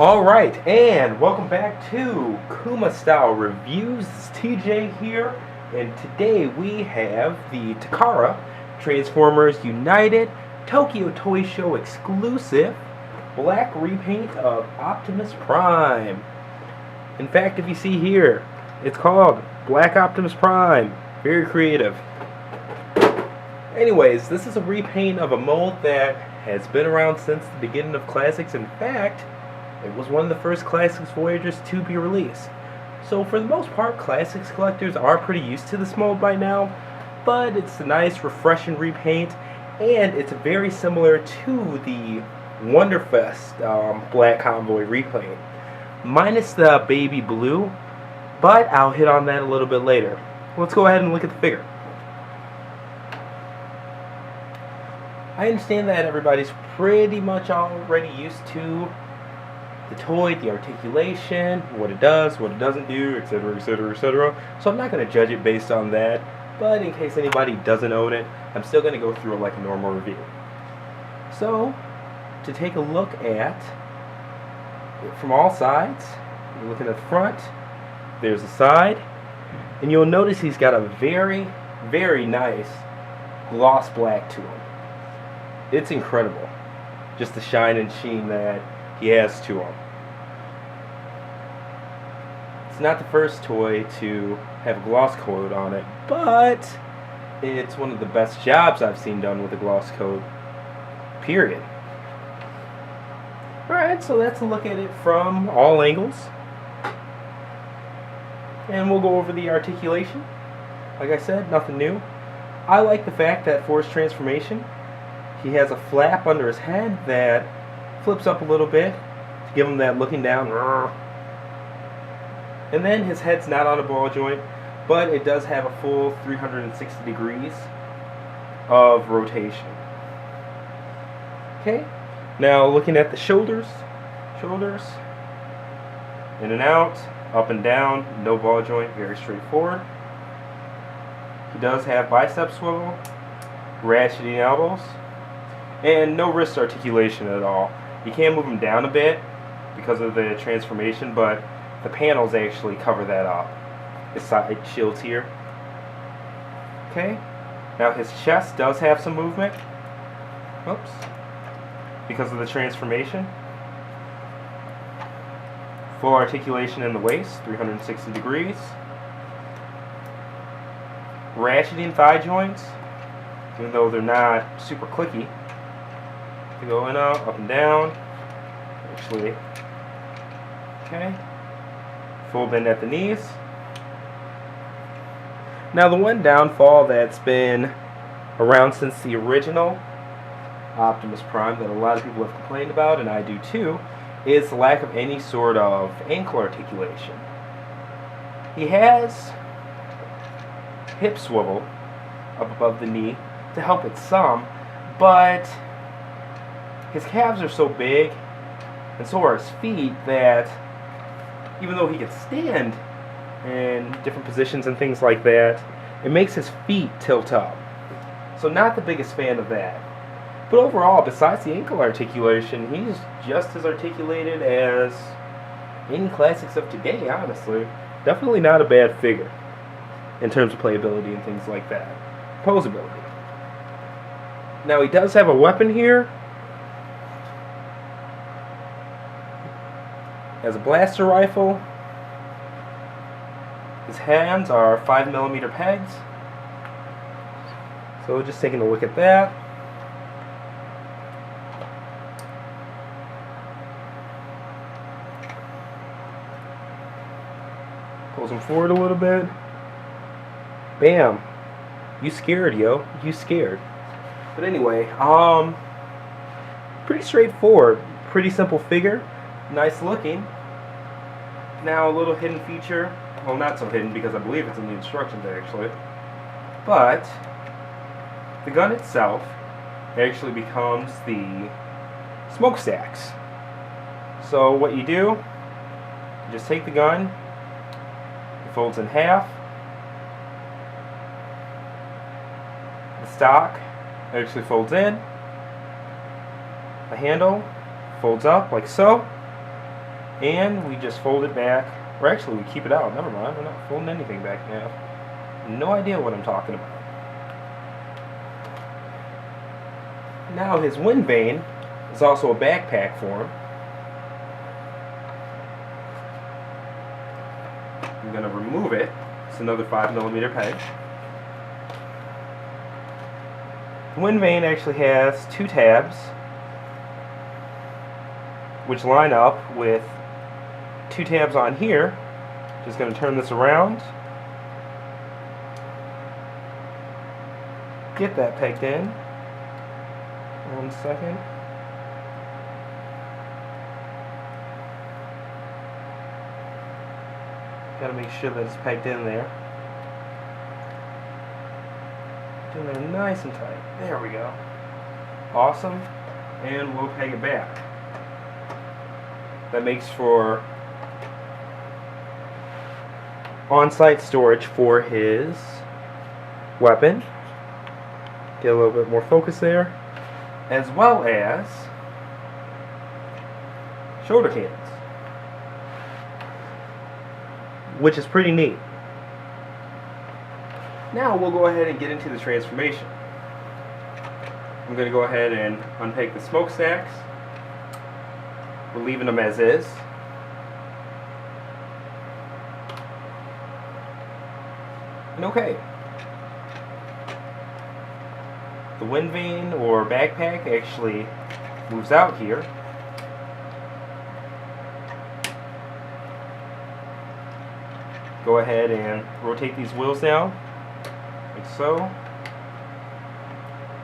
Alright, and welcome back to Kuma Style Reviews. It's TJ here, and today we have the Takara Transformers United Tokyo Toy Show exclusive black repaint of Optimus Prime. In fact, if you see here, it's called Black Optimus Prime. Very creative. Anyways, this is a repaint of a mold that has been around since the beginning of Classics. In fact, it was one of the first Classics Voyagers to be released. So for the most part, Classics collectors are pretty used to this mold by now, but it's a nice, refreshing repaint, and it's very similar to the Wonderfest Black Convoy repaint, minus the baby blue, but I'll hit on that a little bit later. Let's go ahead and look at the figure. I understand that everybody's pretty much already used to the toy, the articulation, what it does, what it doesn't do, etc, etc, etc. So I'm not going to judge it based on that, but in case anybody doesn't own it, I'm still going to go through it like a normal review. So, to take a look at it from all sides, you're looking at the front, there's the side, and you'll notice he's got a very, very nice gloss black to him. It's incredible, just the shine and sheen that he has to him. It's not the first toy to have a gloss coat on it, but it's one of the best jobs I've seen done with a gloss coat, period. Alright, so let's look at it from all angles. And we'll go over the articulation. Like I said, nothing new. I like the fact that for his transformation, he has a flap under his head that flips up a little bit to give him that looking down. And then his head's not on a ball joint, but it does have a full 360 degrees of rotation. Okay, now looking at the shoulders, in and out, up and down, no ball joint, very straightforward. He does have bicep swivel, ratcheting elbows, and no wrist articulation at all. You can move him down a bit because of the transformation, but the panels actually cover that up. His side shields here. Okay, now his chest does have some movement. Oops. Because of the transformation. Full articulation in the waist, 360 degrees. Ratcheting thigh joints, even though they're not super clicky. They go in and out, up and down. Actually, okay. Full bend at the knees. Now the one downfall that's been around since the original Optimus Prime that a lot of people have complained about, and I do too, is the lack of any sort of ankle articulation. He has hip swivel up above the knee to help it some, but his calves are so big and so are his feet that even though he can stand in different positions and things like that, it makes his feet tilt up. So not the biggest fan of that. But overall, besides the ankle articulation, he's just as articulated as any classics of today, honestly. Definitely not a bad figure in terms of playability and things like that. Posability. Now he does have a weapon here. Has a blaster rifle. His hands are 5mm pegs. So just taking a look at that. Pulls him forward a little bit. Bam. You scared, yo. You scared. But anyway, pretty straightforward. Pretty simple figure. Nice looking. Now a little hidden feature. Well, not so hidden because I believe it's in the instructions actually. But the gun itself actually becomes the smokestacks. So what you do, you just take the gun, it folds in half. The stock actually folds in. The handle folds up like so. And we just fold it back, or actually we keep it out. Never mind, we're not folding anything back in half. No idea what I'm talking about. Now his wind vane is also a backpack for him. I'm going to remove it. It's another 5mm peg. The wind vane actually has two tabs which line up with two tabs on here. Just going to turn this around. Get that pegged in. 1 second. Gotta make sure that it's pegged in there. Doing it nice and tight. There we go. Awesome. And we'll peg it back. That makes for on-site storage for his weapon. Get a little bit more focus there. As well as shoulder cannons, which is pretty neat. Now we'll go ahead and get into the transformation. I'm going to go ahead and unpeg the smokestacks. We're leaving them as is. And okay. The wind vane or backpack actually moves out here. Go ahead and rotate these wheels down, like so.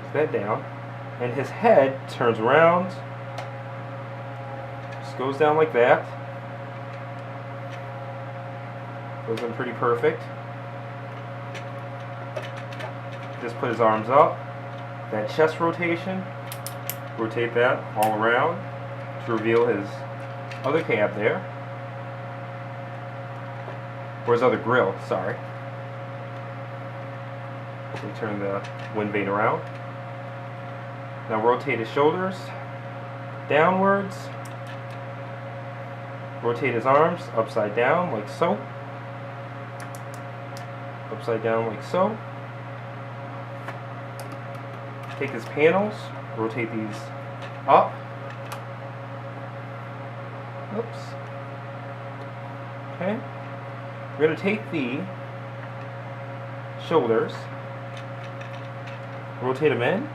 Push that down. And his head turns around. Just goes down like that. Goes in pretty perfect. Just put his arms up. That chest rotation, rotate that all around to reveal his other cab there, or his other grill, sorry. We turn the wind vane around. Now rotate his shoulders downwards, rotate his arms upside down like so, upside down like so. Take his panels, rotate these up. Oops. Okay. We're going to take the shoulders, rotate them in.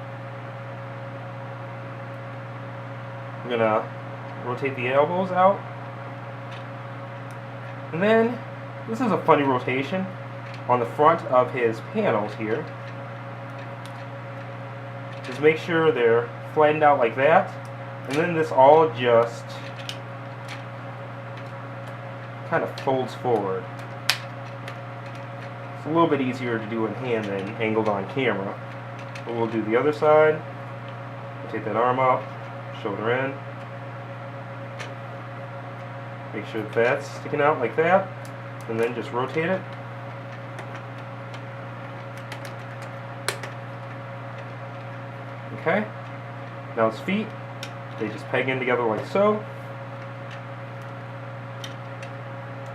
We're going to rotate the elbows out. And then, this is a funny rotation on the front of his panels here. Just make sure they're flattened out like that, and then this all just kind of folds forward. It's a little bit easier to do in hand than angled on camera. But we'll do the other side. Take that arm up, shoulder in. Make sure that that's sticking out like that, and then just rotate it. Okay, now his feet, they just peg in together like so.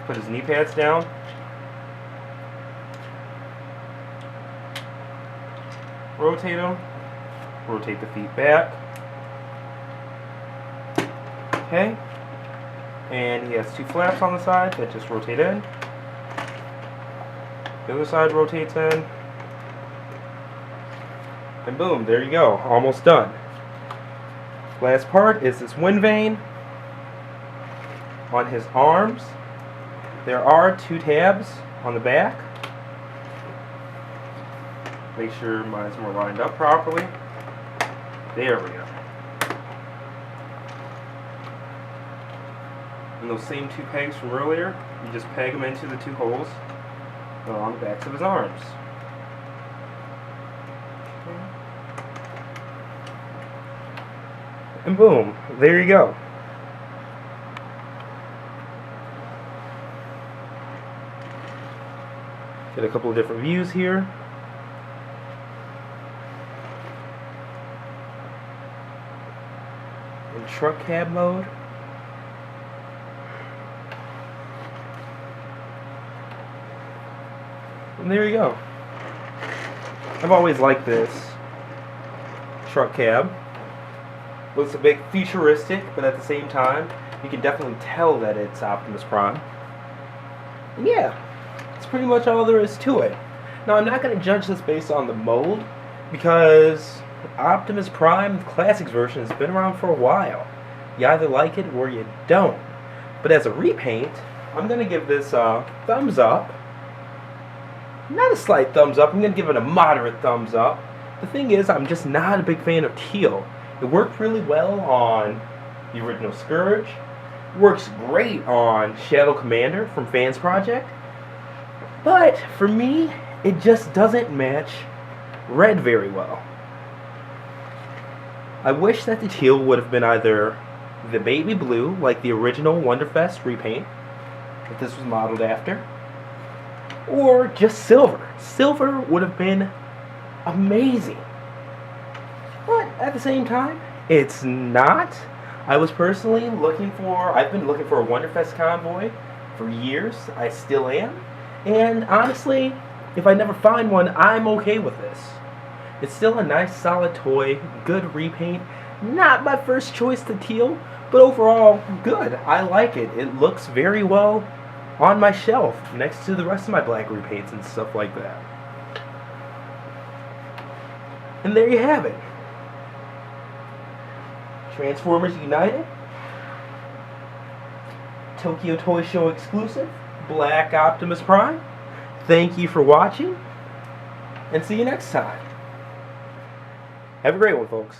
Put his knee pads down. Rotate them. Rotate the feet back. Okay, and he has two flaps on the side that just rotate in. The other side rotates in. And boom, there you go, almost done. Last part is this wind vane. On his arms, there are two tabs on the back. Make sure mine's more lined up properly. There we go. And those same two pegs from earlier, you just peg them into the two holes along the backs of his arms. And boom, there you go. Get a couple of different views here. In truck cab mode. And there you go. I've always liked this truck cab. Looks a bit futuristic, but at the same time, you can definitely tell that it's Optimus Prime. And yeah, that's pretty much all there is to it. Now, I'm not going to judge this based on the mold, because Optimus Prime, the Classics version, has been around for a while. You either like it or you don't. But as a repaint, I'm going to give this a thumbs up. Not a slight thumbs up, I'm going to give it a moderate thumbs up. The thing is, I'm just not a big fan of teal. It worked really well on the original Scourge. It works great on Shadow Commander from Fans Project. But for me, it just doesn't match red very well. I wish that the teal would have been either the baby blue, like the original Wonderfest repaint, that this was modeled after, or just silver. Silver would have been amazing. But at the same time, it's not. I've been looking for a Wonderfest convoy for years. I still am. And honestly, if I never find one, I'm okay with this. It's still a nice solid toy, good repaint. Not my first choice to teal, but overall good. I like it. It looks very well on my shelf next to the rest of my black repaints and stuff like that. And there you have it. Transformers United, Tokyo Toy Show exclusive, Black Optimus Prime. Thank you for watching, and see you next time. Have a great one, folks.